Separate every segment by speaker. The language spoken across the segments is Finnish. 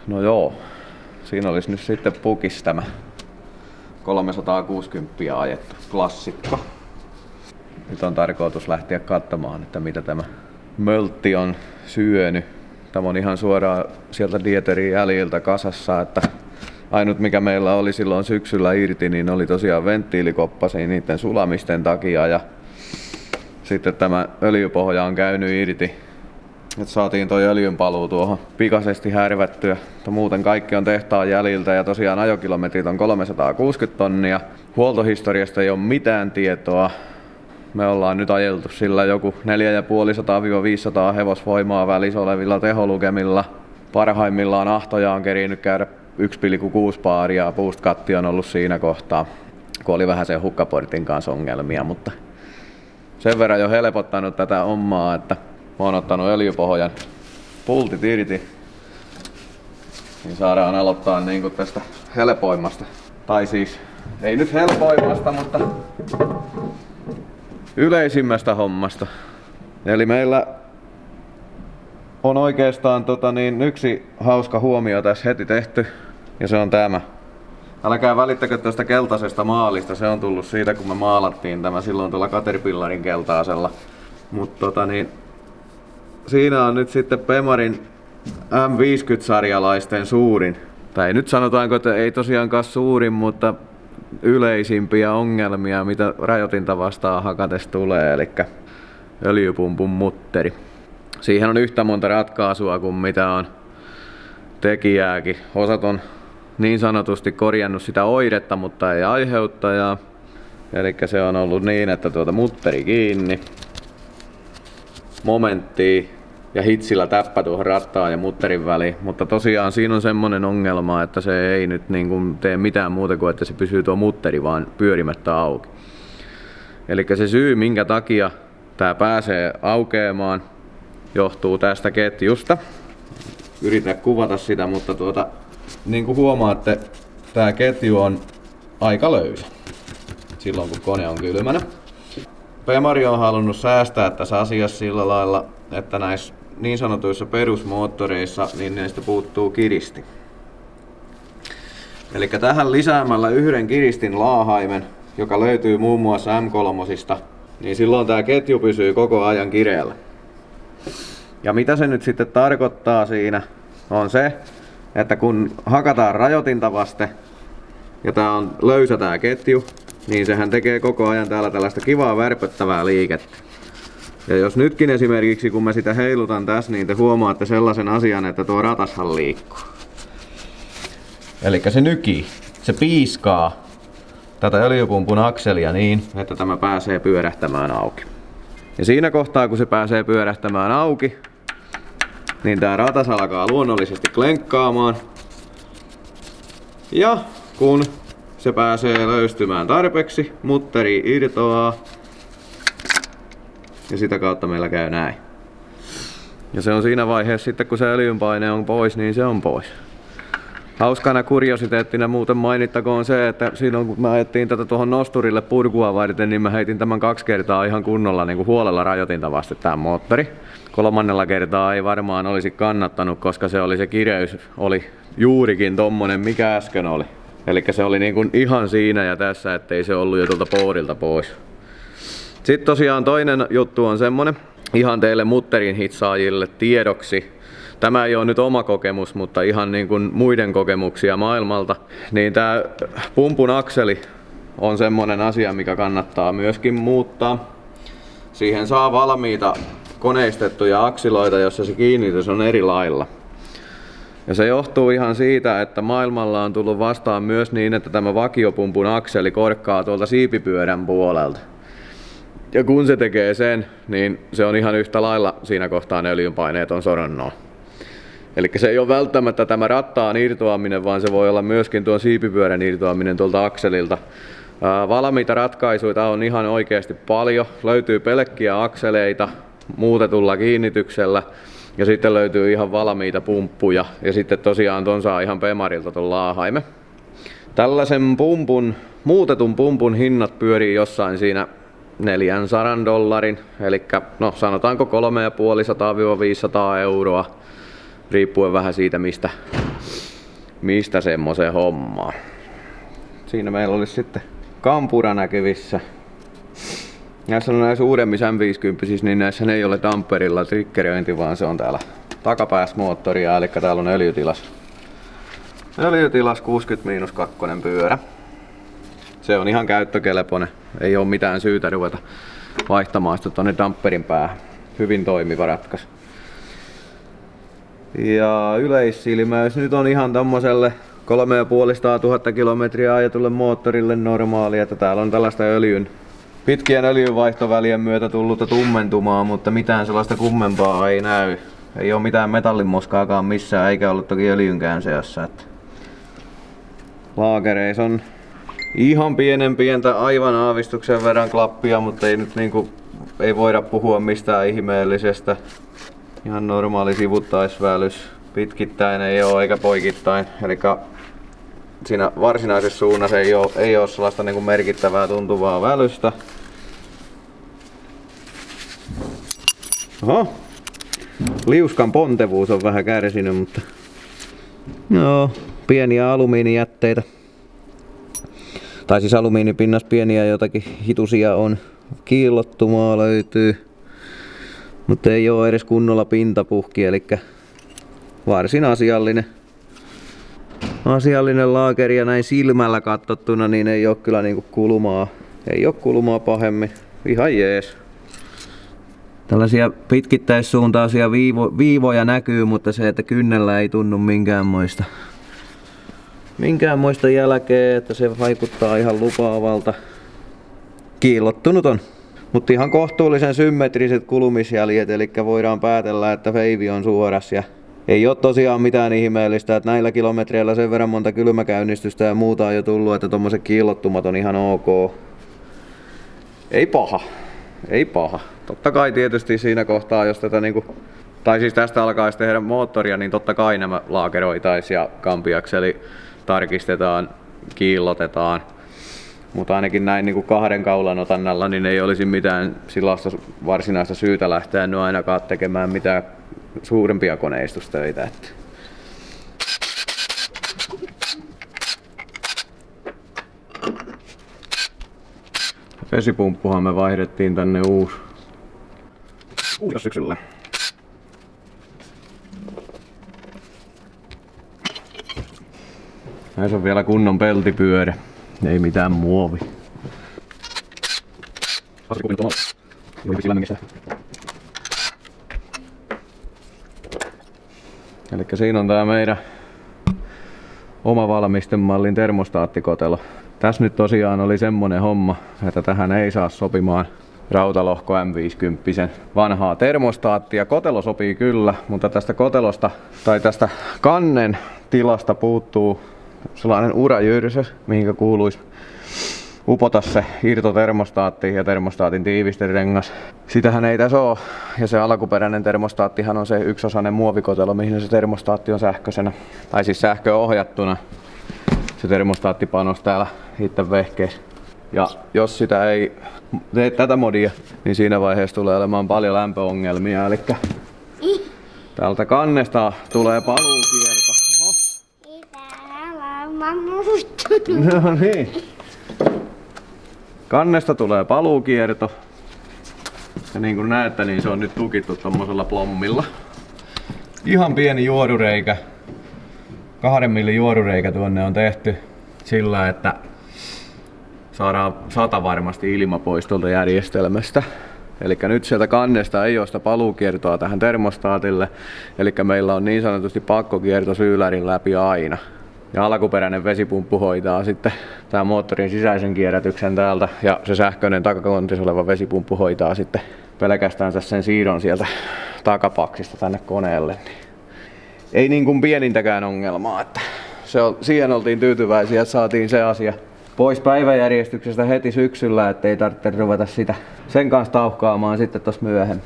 Speaker 1: No joo, siinä olisi nyt sitten pukis tämä 360 ajettu klassikko. Nyt on tarkoitus lähteä katsomaan, että mitä tämä möltti on syönyt. Tämä on ihan suoraan sieltä Dieterin jäljiltä kasassa, että ainut mikä meillä oli silloin syksyllä irti, niin oli tosiaan venttiilikoppasia niiden sulamisten takia ja sitten tämä öljypohja on käynyt irti. Et saatiin toi öljynpaluu tuohon pikaisesti härvättyä. Muuten kaikki on tehtaan jäljiltä ja tosiaan ajokilometrit on 360 tonnia. Huoltohistoriasta ei ole mitään tietoa. Me ollaan nyt ajeltu sillä joku 450–500 hevosvoimaa välissä olevilla teholukemilla. Parhaimmillaan ahtoja on kerinyt käydä 1,6 baaria ja boost cutti on ollut siinä kohtaa, kun oli vähän sen hukkaportin kanssa ongelmia, mutta sen verran jo helpottanut tätä hommaa, että mä oon ottanut öljypohjan pultit irti, niin saadaan aloittaa niinku tästä helpoimmasta. Tai siis, ei nyt helpoimmasta, mutta yleisimmästä hommasta. Eli meillä on oikeastaan yksi hauska huomio tässä heti tehty, ja se on tämä. Älkää välittäkö tuosta keltaisesta maalista, se on tullut siitä kun me maalattiin tämä silloin tuolla Caterpillarin keltaisella. Mutta siinä on nyt sitten Bemarin M50-sarjalaisten suurin. Tai nyt sanotaanko, että ei tosiaankaan suurin, mutta yleisimpiä ongelmia, mitä rajoitinta vastaan hakates tulee, eli öljypumpun mutteri. Siihen on yhtä monta ratkaisua kuin mitä on tekijääkin. Osat on niin sanotusti korjannut sitä oiretta, mutta ei aiheuttajaa. Eli se on ollut niin, että mutteri kiinni, momentti ja hitsillä täppä tuohon rattaan ja mutterin väliin. Mutta tosiaan siinä on semmonen ongelma, että se ei nyt tee mitään muuta kuin että se pysyy tuo mutteri vaan pyörimättä auki. Eli se syy minkä takia tää pääsee aukeamaan johtuu tästä ketjusta. Yritän kuvata sitä, mutta niin kuin huomaatte, tää ketju on aika löysä silloin kun kone on kylmänä. Bemari on halunnut säästää tässä asiassa sillä lailla, että näissä niin sanotuissa perusmoottoreissa niin näistä puuttuu kiristi. Eli tähän lisäämällä yhden kiristin laahaimen, joka löytyy muun muassa M3, niin silloin tää ketju pysyy koko ajan kireellä. Ja mitä se nyt sitten tarkoittaa siinä on se, että kun hakataan rajoitinta vasten ja tää on löysä tää ketju, niin sehän tekee koko ajan täällä tällaista kivaa värpöttävää liikettä. Ja jos nytkin esimerkiksi kun mä sitä heilutan tässä, niin te huomaatte sellaisen asian, että tuo ratashan liikkuu. Elikkä se nykii, se piiskaa tätä öljypumpun akselia niin, että tämä pääsee pyörähtämään auki. Ja siinä kohtaa kun se pääsee pyörähtämään auki, niin tää ratas alkaa luonnollisesti klenkkaamaan. Ja kun se pääsee löystymään tarpeeksi, mutteri irtoaa. Ja sitä kautta meillä käy näin. Ja se on siinä vaiheessa sitten kun se öljynpaine on pois, niin se on pois. Hauskana kuriositeettina muuten mainittakoon se, että silloin kun me ajettiin tätä tuohon nosturille purkua varten, niin mä heitin tämän 2 kertaa ihan kunnolla niin kuin huolella rajoitinta vasten tämä moottori. 3. kertaa ei varmaan olisi kannattanut, koska se kireys oli juurikin tommonen mikä äsken oli. Eli se oli niin kuin ihan siinä ja tässä, ettei se ollut jo tuolta boardilta pois. Sitten tosiaan toinen juttu on semmonen, ihan teille mutterin hitsaajille tiedoksi. Tämä ei ole nyt oma kokemus, mutta ihan niin kuin muiden kokemuksia maailmalta. Niin tää pumpun akseli on semmonen asia, mikä kannattaa myöskin muuttaa. Siihen saa valmiita koneistettuja aksiloita, jossa se kiinnitys on eri lailla. Ja se johtuu ihan siitä, että maailmalla on tullut vastaan myös niin, että tämä vakiopumpun akseli korkkaa tuolta siipipyörän puolelta. Ja kun se tekee sen, niin se on ihan yhtä lailla siinä kohtaa ne öljynpaineet on soronnoa. Eli se ei ole välttämättä tämä rattaan irtoaminen, vaan se voi olla myöskin tuon siipipyörän irtoaminen tuolta akselilta. Valmiita ratkaisuja on ihan oikeasti paljon. Löytyy pelkkiä akseleita muutetulla kiinnityksellä. Ja sitten löytyy ihan valmiita pumppuja. Ja sitten tosiaan ton saa ihan Bemarilta ton laahaimen. Tällaisen muutetun pumpun hinnat pyörii jossain siinä $400, eli no sanotaanko 350–500 euroa, riippuen vähän siitä mistä mistä semmoisen hommaa. Siinä meillä olisi sitten kampura näkyvissä. Näissä on näissä uudemmissa M50, niin näissä ei ole damperilla triggeröinti, vaan se on täällä takapäässä moottoria, eli täällä on öljytilas. Öljytilas 60-2 pyörä. Se on ihan käyttökelpoinen, ei ole mitään syytä ruveta vaihtamaan sitä tonne damperin päähän. Hyvin toimiva ratkaisu. Ja yleissilmäys nyt on ihan tommoselle 3500 kilometriä ajatulle moottorille normaali, että täällä on tällaista pitkien öljynvaihtovälien myötä tullutta tummentumaa, mutta mitään sellaista kummempaa ei näy. Ei ole mitään metallinmoskaakaan missään, eikä ollut toki öljynkään seassa. Että laakereissa on ihan pientä aivan aavistuksen verran klappia, mutta ei nyt ei voida puhua mistään ihmeellisestä. Ihan normaali sivuttaisvälys. Pitkittäin ei ole eikä poikittain. Eli siinä varsinaisessa suunnassa ei ole sellaista merkittävää tuntuvaa välystä. Oho. Liuskan pontevuus on vähän kärsinyt, mutta joo, pieniä alumiinijätteitä. Tai siis alumiinipinnas pieniä jotakin hitusia on. Kiillottumaa löytyy. Mutta ei oo edes kunnolla pintapuhki, eli varsin asiallinen laakeri, ja näin silmällä katsottuna niin ei oo kyllä kulumaa pahemmin. Ihan jees. Tällaisia pitkittäissuuntaisia viivoja näkyy, mutta se, että kynnellä ei tunnu minkäänmoista jälkeä, että se vaikuttaa ihan lupaavalta. Kiillottunut on. Mutta ihan kohtuullisen symmetriset kulumisjäljet, eli voidaan päätellä, että veivi on suoras. Ja ei ole tosiaan mitään ihmeellistä, että näillä kilometreillä sen verran monta kylmäkäynnistystä ja muuta on jo tullut, että tommoset kiillottumat on ihan ok. Ei paha. Totta kai tietysti siinä kohtaa, jos tätä tai siis tästä alkaisi tehdä moottoria, niin totta kai nämä laakeroitaisiin ja kampiakseli tarkistetaan, kiillotetaan. Mutta ainakin näin kahden kaulan otannalla niin ei olisi mitään sellaista varsinaista syytä lähteä nyt ainakaan tekemään mitään suurempia koneistutöitä. Vesipumppuhan me vaihdettiin tänne uusi syksyllä. Näissä on vielä kunnon peltipyörä. Ei mitään muovi. Elikkä siinä on tää meidän oma valmistemallin termostaattikotelo. Tässä nyt tosiaan oli semmonen homma, että tähän ei saa sopimaan rautalohko M50 vanhaa termostaattia. Kotelo sopii kyllä, mutta tästä kotelosta tai tästä kannen tilasta puuttuu sellainen urajyrsö, mihinkä kuuluisi upota se irtotermostaatti ja termostaatin tiivisterengas. Sitähän ei tässä ole, ja se alkuperäinen termostaattihan on se yksiosainen muovikotelo, mihin se termostaatti on sähköisenä, tai siis sähköohjattuna. Se termostaattipanos täällä itse vehkeessä. Ja jos sitä ei tee tätä modia, niin siinä vaiheessa tulee olemaan paljon lämpöongelmia. Eli täältä kannesta tulee paluukierto. No niin. Kannesta tulee paluukierto. Ja niin kuin näette, niin se on nyt tukittu tommosella plommilla. Ihan pieni juorureikä. 2 millin juorureikä tuonne on tehty sillä, että saadaan 100 varmasti ilma pois tuolta järjestelmästä. Eli nyt sieltä kannesta ei ole sitä paluukiertoa tähän termostaatille. Eli meillä on niin sanotusti pakkokierto syylärin läpi aina. Ja alkuperäinen vesipumppu hoitaa sitten tää moottorin sisäisen kierrätyksen täältä. Ja se sähköinen takakontissa oleva vesipumppu hoitaa sitten pelkästään sen siirron sieltä takapaksista tänne koneelle. Ei niin kuin pienintäkään ongelmaa. Että siihen oltiin tyytyväisiä, että saatiin se asia pois päiväjärjestyksestä heti syksyllä, ettei tarvitse ruveta sitä sen kanssa tauhkaamaan sitten tossa myöhemmin.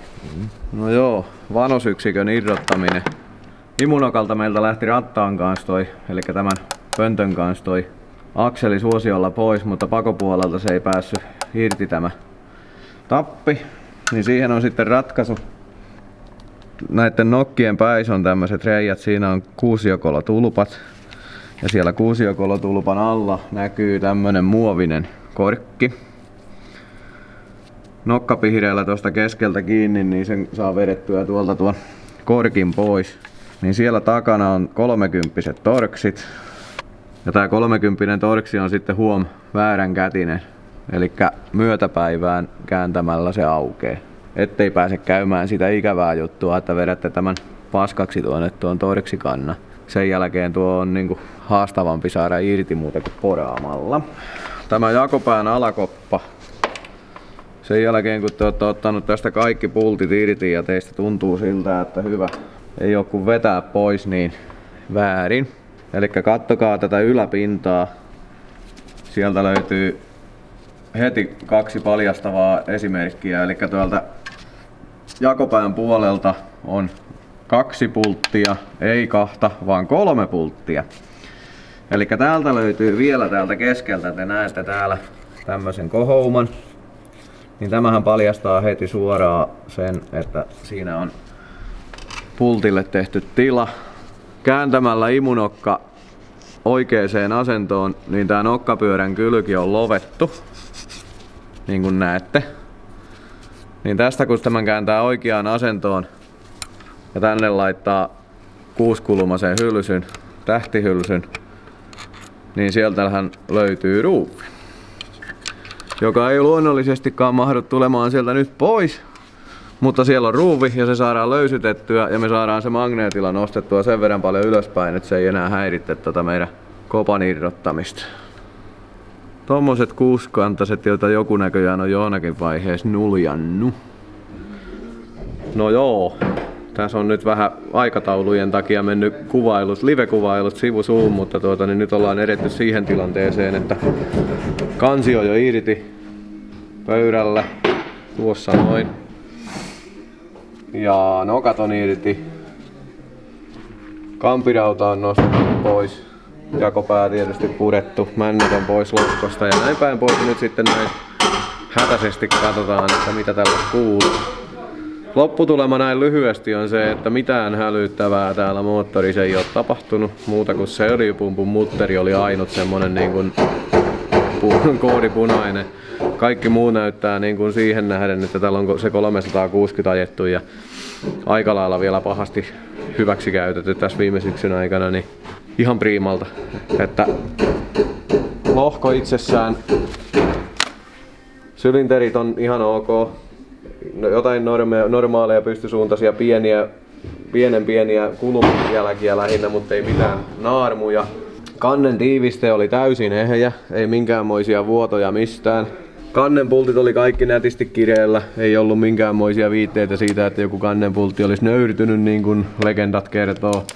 Speaker 1: No joo, vanosyksikön irrottaminen. Imunokalta meiltä lähti rattaan kanssa eli tämän pöntön kanssa akseli suosiolla pois, mutta pakopuolelta se ei päässyt irti tämä tappi. Niin siihen on sitten ratkaisu. Näiden nokkien päissä on tämmöiset reijät, siinä on 6-jakolla tulpat. Ja siellä kuusiokolotulpan alla näkyy tämmönen muovinen korkki. Nokkapihreällä tuosta keskeltä kiinni, niin sen saa vedettyä tuolta tuon korkin pois. Niin siellä takana on 30 torksit. Ja tää 30 torksi on sitten vääränkätinen. Elikkä myötäpäivään kääntämällä se aukee. Ettei pääse käymään sitä ikävää juttua, että vedätte tämän paskaksi tuon torksikannan. Sen jälkeen tuo on niinku haastavampi saada irti muuta kuin poraamalla. Tämä jakopään alakoppa. Sen jälkeen kun te olette ottanut tästä kaikki pultit irti ja teistä tuntuu siltä, että hyvä, ei oo kun vetää pois, niin väärin. Elikkä kattokaa tätä yläpintaa. Sieltä löytyy heti 2 paljastavaa esimerkkiä. Elikkä tuolta jakopään puolelta on 2 pulttia, ei 2, vaan 3 pulttia. Elikkä täältä löytyy vielä täältä keskeltä, te näette täällä tämmösen kohouman. Niin tämähän paljastaa heti suoraan sen, että siinä on pultille tehty tila. Kääntämällä imunokka oikeaan asentoon, niin tää nokkapyörän kylki on lovettu. Niin kuin näette. Niin tästä kun tämän kääntää oikeaan asentoon ja tänne laittaa 6-kulmaisen hylsyn, tähtihylsyn, niin sieltähän löytyy ruuvi. Joka ei luonnollisestikaan mahdu tulemaan sieltä nyt pois. Mutta siellä on ruuvi ja se saadaan löysytettyä ja me saadaan se magneetilla nostettua sen verran paljon ylöspäin, että se ei enää häiritse tätä meidän kopan irrottamista. Tommoset 6-kantaset, joita joku näköjään on jonakin vaiheessa nuljannu. No joo, tässä on nyt vähän aikataulujen takia mennyt live-kuvailut sivusuun, mutta niin nyt ollaan edetty siihen tilanteeseen, että kansi on jo irti pöydällä, tuossa noin. Ja nokat on irti. Kampirauta on nostettu pois. Jakopää tietysti purettu. Männät on pois lohkosta ja näin päin pois. Nyt sitten näin hätäisesti katsotaan, että mitä tällä kuuluu. Lopputulema näin lyhyesti on se, että mitään hälyttävää täällä moottorissa ei ole tapahtunut. Muuta kuin se öljypumpun mutteri oli ainut semmonen niin kuin koodipunainen. Kaikki muu näyttää niin kuin siihen nähden, että täällä on se 360 ajettu ja aika lailla vielä pahasti hyväksikäytetty tässä viime syksyn aikana, niin ihan priimalta. Että lohko itsessään, sylinterit on ihan ok, jotain normaaleja pystysuuntaisia pieniä kulumajälkiä lähinnä, mutta ei mitään naarmuja. Kannen tiiviste oli täysin ehjä, ei minkäänmoisia vuotoja mistään. Kannenpultit oli kaikki nätisti kireellä, ei ollut minkäänmoisia viitteitä siitä, että joku kannenpultti olisi nöyrtynyt niin kuin legendat kertoo.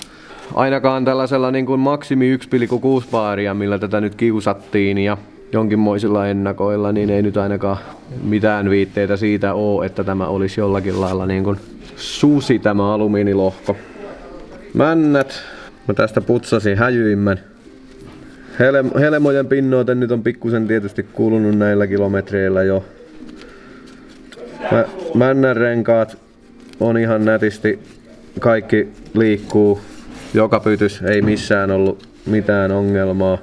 Speaker 1: Ainakaan tällaisella niin kuin maksimi 1,6 baaria, millä tätä nyt kiusattiin ja jonkinmoisilla ennakoilla, niin ei nyt ainakaan mitään viitteitä siitä ole, että tämä olisi jollakin lailla niin kuin susi tämä alumiinilohko. Männät, mä tästä putsasin häjyimmän. Helmojen pinnoiten nyt on pikkusen tietysti kulunut näillä kilometreillä jo. Männänrenkaat on ihan nätisti, kaikki liikkuu, joka pytys, ei missään ollut mitään ongelmaa.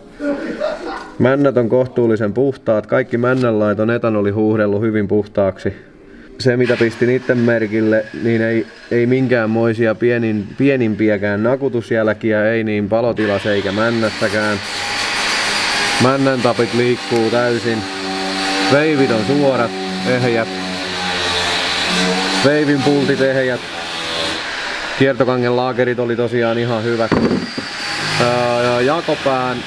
Speaker 1: Männät on kohtuullisen puhtaat, kaikki männänlait on etanoli huuhdellut hyvin puhtaaksi. Se mitä pistin itse merkille, niin ei minkäänmoisia pienimpiäkään nakutusjälkiä, ei niin palotilassa eikä männässäkään. Männäntapit liikkuu täysin. Veivit on suorat, ehjät. Veivin pultit ehjät. Kiertokangen laakerit oli tosiaan ihan hyvät. Jakopään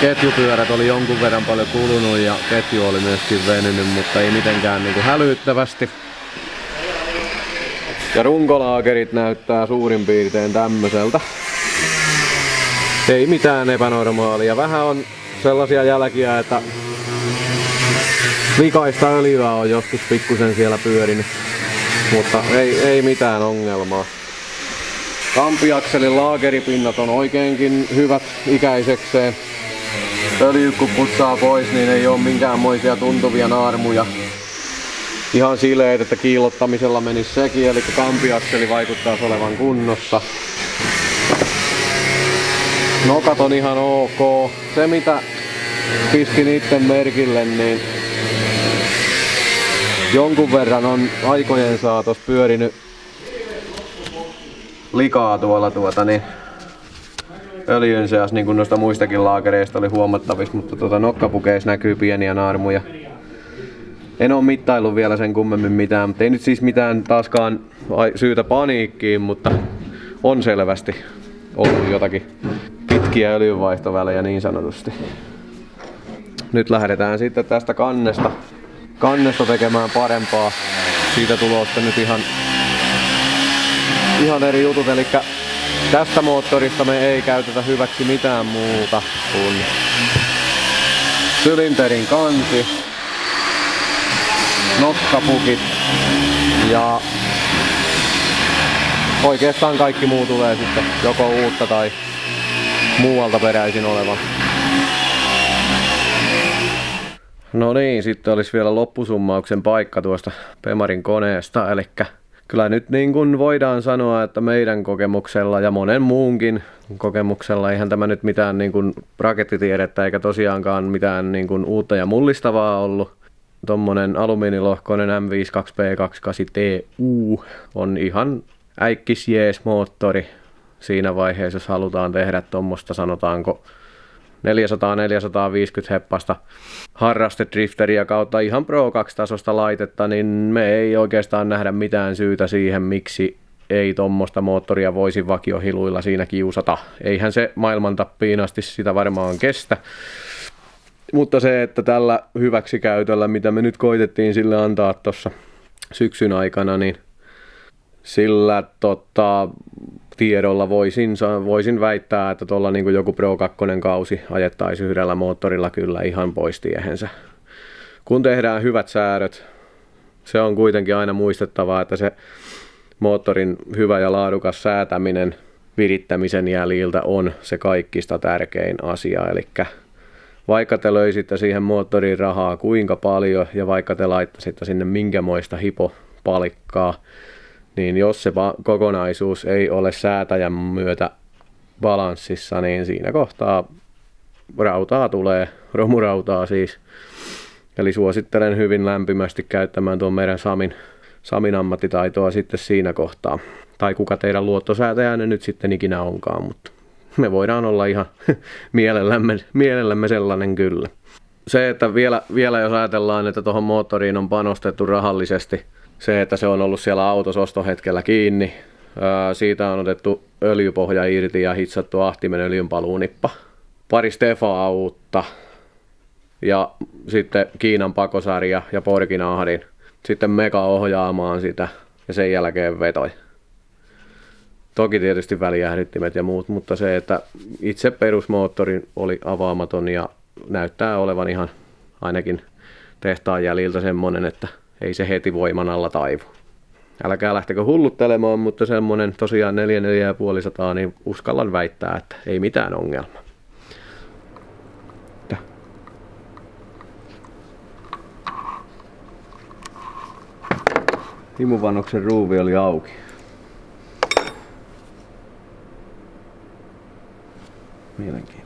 Speaker 1: ketjupyörät oli jonkun verran paljon kulunut ja ketju oli myöskin venynyt, mutta ei mitenkään niinku hälyttävästi. Ja runkolaakerit näyttää suurin piirtein tämmöseltä. Ei mitään epänormaalia. Vähän on sellaisia jälkiä, että likaista öljyä on joskus pikkusen siellä pyörinyt, mutta ei mitään ongelmaa. Kampiakselin laakeripinnat on oikeinkin hyvät ikäisekseen. Öljy kun putsaa pois, niin ei ole minkäänmoisia tuntuvia naarmuja. Ihan sileet, että kiillottamisella menisi sekin, eli kampiakseli vaikuttaa olevan kunnossa. Nokat on ihan ok. Se mitä pistin itse merkille, niin jonkun verran on aikojen saatossa pyörinyt likaa tuolla öljyn seassa, niin kuin noista muistakin laakereista oli huomattavissa, mutta nokkapukeissa näkyy pieniä naarmuja. En oo mittaillut vielä sen kummemmin mitään, mutta ei nyt siis mitään taaskaan syytä paniikkiin, mutta on selvästi ollut jotakin pitkiä öljynvaihtovälejä niin sanotusti. Nyt lähdetään sitten tästä kannesta tekemään parempaa. Siitä tulosta nyt ihan eri jutut, eli tästä moottorista me ei käytetä hyväksi mitään muuta kuin sylinterin kansi, nokkapukit ja oikeastaan kaikki muu tulee sitten joko uutta tai muualta peräisin oleva. No niin, sitten olisi vielä loppusummauksen paikka tuosta Bemarin koneesta, eli kyllä nyt niin kuin voidaan sanoa, että meidän kokemuksella ja monen muunkin kokemuksella eihän tämä nyt mitään niin kuin rakettitiedettä eikä tosiaankaan mitään niin kuin uutta ja mullistavaa ollut. Tommonen alumiinilohkoinen M52P28TU on ihan äikkis jees moottori siinä vaiheessa, jos halutaan tehdä tuommoista sanotaanko 400-450 heppasta harrastedrifteriä kautta ihan Pro 2-tasosta laitetta, niin me ei oikeastaan nähdä mitään syytä siihen, miksi ei tuommoista moottoria voisi vakiohiluilla siinä kiusata. Eihän se maailman tappiin asti sitä varmaan kestä. Mutta se, että tällä hyväksikäytöllä, mitä me nyt koitettiin sille antaa tuossa syksyn aikana, niin sillä tiedolla voisin väittää, että tuolla niin kuin joku Pro 2 kausi ajettaisiin yhdellä moottorilla kyllä ihan pois tiehensä. Kun tehdään hyvät säädöt, se on kuitenkin aina muistettava, että se moottorin hyvä ja laadukas säätäminen virittämisen jäljiltä on se kaikista tärkein asia. Eli vaikka te löisitte siihen moottoriin rahaa kuinka paljon ja vaikka te laittaisitte sinne minkämoista hipopalikkaa, niin jos se kokonaisuus ei ole säätäjän myötä balanssissa, niin siinä kohtaa rautaa tulee, romurautaa siis. Eli suosittelen hyvin lämpimästi käyttämään tuon meidän Samin ammattitaitoa sitten siinä kohtaa. Tai kuka teidän luottosäätäjänne nyt sitten ikinä onkaan, mutta me voidaan olla ihan mielellämme sellainen kyllä. Se, että vielä jos ajatellaan, että tuohon moottoriin on panostettu rahallisesti, se, että se on ollut siellä autossa ostohetkellä kiinni, siitä on otettu öljypohja irti ja hitsattu ahtimen öljynpaluunippa, pari Stefaa uutta ja sitten Kiinan pakosarja ja porkinahdin, sitten mega ohjaamaan sitä ja sen jälkeen vetoi. Toki tietysti välijähdyttimet ja muut, mutta se, että itse perusmoottori oli avaamaton ja näyttää olevan ihan ainakin tehtaan jäljiltä semmonen, että ei se heti voiman alla taivu. Älkää lähtekö hulluttelemaan, mutta semmonen tosiaan 4-4,5, niin uskallan väittää, että ei mitään ongelmaa. Imuvannoksen ruuvi oli auki. Mielenkiintoista.